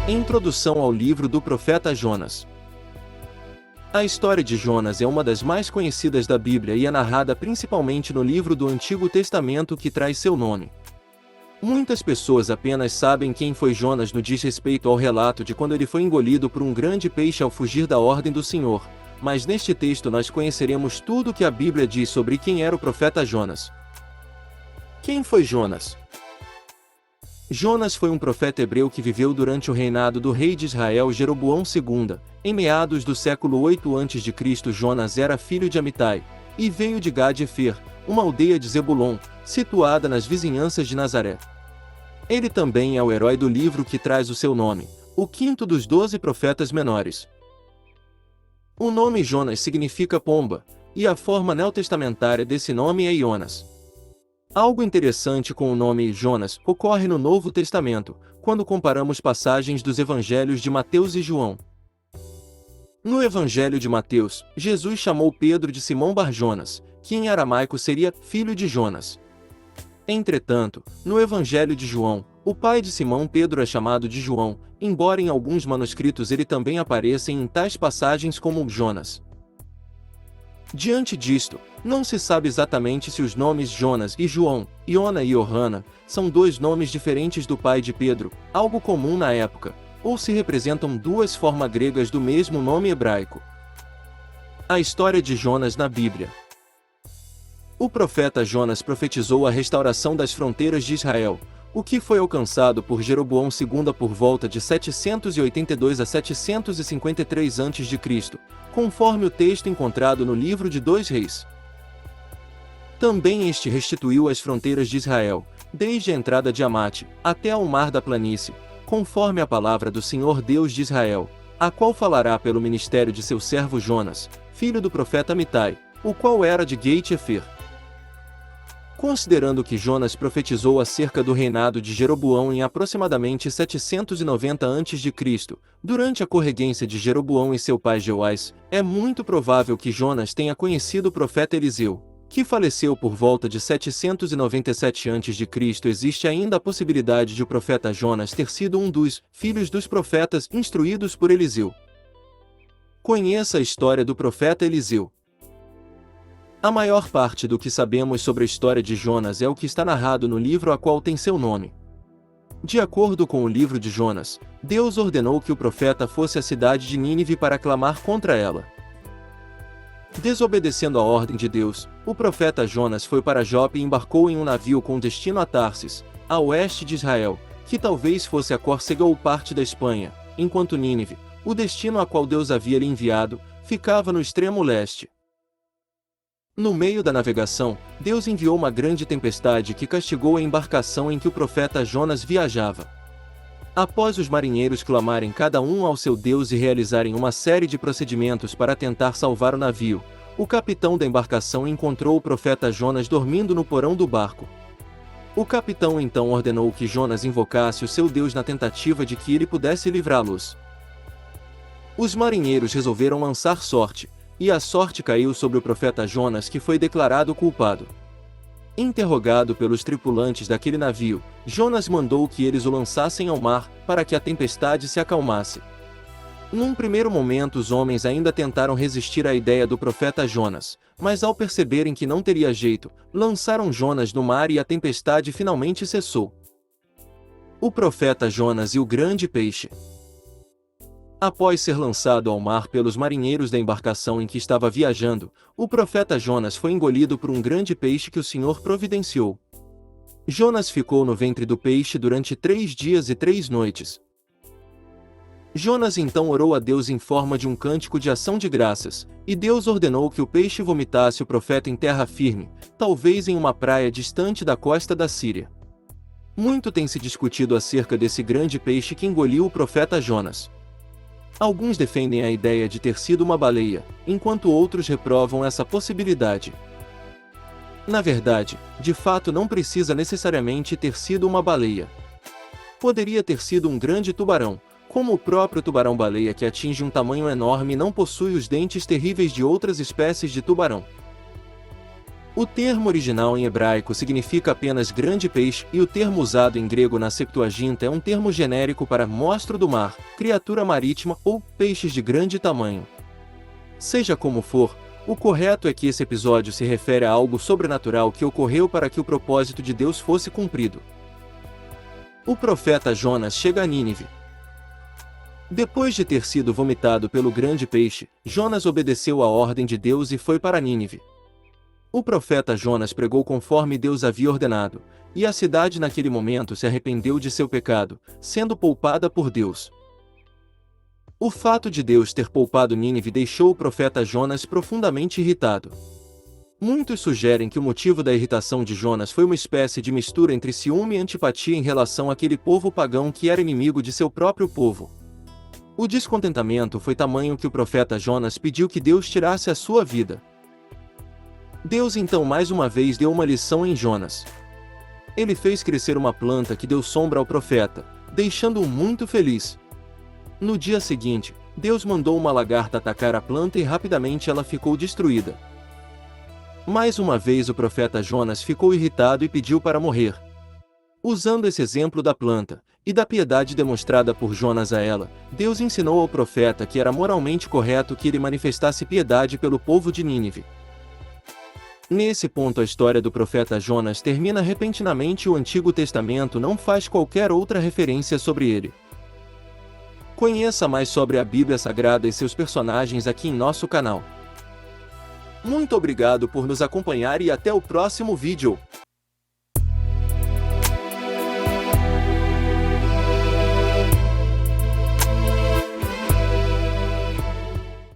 Introdução ao livro do profeta Jonas. A história de Jonas é uma das mais conhecidas da Bíblia e é narrada principalmente no livro do Antigo Testamento que traz seu nome. Muitas pessoas apenas sabem quem foi Jonas no diz respeito ao relato de quando ele foi engolido por um grande peixe ao fugir da ordem do Senhor, mas neste texto nós conheceremos tudo o que a Bíblia diz sobre quem era o profeta Jonas. Quem foi Jonas? Jonas foi um profeta hebreu que viveu durante o reinado do rei de Israel Jeroboão II. Em meados do século 8 a.C., Jonas era filho de Amitai, e veio de Gad-Efer, uma aldeia de Zebulon, situada nas vizinhanças de Nazaré. Ele também é o herói do livro que traz o seu nome, o quinto dos 12 profetas menores. O nome Jonas significa pomba, e a forma neotestamentária desse nome é Ionas. Algo interessante com o nome Jonas ocorre no Novo Testamento, quando comparamos passagens dos evangelhos de Mateus e João. No Evangelho de Mateus, Jesus chamou Pedro de Simão Bar-Jonas, que em aramaico seria filho de Jonas. Entretanto, no Evangelho de João, o pai de Simão Pedro é chamado de João, embora em alguns manuscritos ele também apareça em tais passagens como Jonas. Diante disto, não se sabe exatamente se os nomes Jonas e João, Iona e Johanna, são dois nomes diferentes do pai de Pedro, algo comum na época, ou se representam duas formas gregas do mesmo nome hebraico. A história de Jonas na Bíblia. O profeta Jonas profetizou a restauração das fronteiras de Israel, o que foi alcançado por Jeroboão II por volta de 782 a 753 a.C., conforme o texto encontrado no livro de 2 Reis. Também este restituiu as fronteiras de Israel, desde a entrada de Amate, até ao mar da planície, conforme a palavra do Senhor Deus de Israel, a qual falará pelo ministério de seu servo Jonas, filho do profeta Amitai, o qual era de Gate-Efer. Considerando que Jonas profetizou acerca do reinado de Jeroboão em aproximadamente 790 a.C., durante a corregência de Jeroboão e seu pai Joás, é muito provável que Jonas tenha conhecido o profeta Eliseu, que faleceu por volta de 797 a.C. Existe ainda a possibilidade de o profeta Jonas ter sido um dos filhos dos profetas instruídos por Eliseu. Conheça a história do profeta Eliseu. A maior parte do que sabemos sobre a história de Jonas é o que está narrado no livro a qual tem seu nome. De acordo com o livro de Jonas, Deus ordenou que o profeta fosse à cidade de Nínive para clamar contra ela. Desobedecendo a ordem de Deus, o profeta Jonas foi para Jope e embarcou em um navio com destino a Tarsis, a oeste de Israel, que talvez fosse a Córcega ou parte da Espanha, enquanto Nínive, o destino a qual Deus havia lhe enviado, ficava no extremo leste. No meio da navegação, Deus enviou uma grande tempestade que castigou a embarcação em que o profeta Jonas viajava. Após os marinheiros clamarem cada um ao seu Deus e realizarem uma série de procedimentos para tentar salvar o navio, o capitão da embarcação encontrou o profeta Jonas dormindo no porão do barco. O capitão então ordenou que Jonas invocasse o seu Deus na tentativa de que ele pudesse livrá-los. Os marinheiros resolveram lançar sorte, e a sorte caiu sobre o profeta Jonas, que foi declarado culpado. Interrogado pelos tripulantes daquele navio, Jonas mandou que eles o lançassem ao mar, para que a tempestade se acalmasse. Num primeiro momento os homens ainda tentaram resistir à ideia do profeta Jonas, mas ao perceberem que não teria jeito, lançaram Jonas no mar e a tempestade finalmente cessou. O profeta Jonas e o grande peixe. Após ser lançado ao mar pelos marinheiros da embarcação em que estava viajando, o profeta Jonas foi engolido por um grande peixe que o Senhor providenciou. Jonas ficou no ventre do peixe durante 3 dias e 3 noites. Jonas então orou a Deus em forma de um cântico de ação de graças, e Deus ordenou que o peixe vomitasse o profeta em terra firme, talvez em uma praia distante da costa da Síria. Muito tem se discutido acerca desse grande peixe que engoliu o profeta Jonas. Alguns defendem a ideia de ter sido uma baleia, enquanto outros reprovam essa possibilidade. Na verdade, de fato não precisa necessariamente ter sido uma baleia. Poderia ter sido um grande tubarão, como o próprio tubarão-baleia, que atinge um tamanho enorme e não possui os dentes terríveis de outras espécies de tubarão. O termo original em hebraico significa apenas grande peixe e o termo usado em grego na Septuaginta é um termo genérico para monstro do mar, criatura marítima ou peixes de grande tamanho. Seja como for, o correto é que esse episódio se refere a algo sobrenatural que ocorreu para que o propósito de Deus fosse cumprido. O profeta Jonas chega a Nínive. Depois de ter sido vomitado pelo grande peixe, Jonas obedeceu à ordem de Deus e foi para Nínive. O profeta Jonas pregou conforme Deus havia ordenado, e a cidade naquele momento se arrependeu de seu pecado, sendo poupada por Deus. O fato de Deus ter poupado Nínive deixou o profeta Jonas profundamente irritado. Muitos sugerem que o motivo da irritação de Jonas foi uma espécie de mistura entre ciúme e antipatia em relação àquele povo pagão que era inimigo de seu próprio povo. O descontentamento foi tamanho que o profeta Jonas pediu que Deus tirasse a sua vida. Deus então mais uma vez deu uma lição em Jonas. Ele fez crescer uma planta que deu sombra ao profeta, deixando-o muito feliz. No dia seguinte, Deus mandou uma lagarta atacar a planta e rapidamente ela ficou destruída. Mais uma vez o profeta Jonas ficou irritado e pediu para morrer. Usando esse exemplo da planta, e da piedade demonstrada por Jonas a ela, Deus ensinou ao profeta que era moralmente correto que ele manifestasse piedade pelo povo de Nínive. Nesse ponto a história do profeta Jonas termina repentinamente e o Antigo Testamento não faz qualquer outra referência sobre ele. Conheça mais sobre a Bíblia Sagrada e seus personagens aqui em nosso canal. Muito obrigado por nos acompanhar e até o próximo vídeo.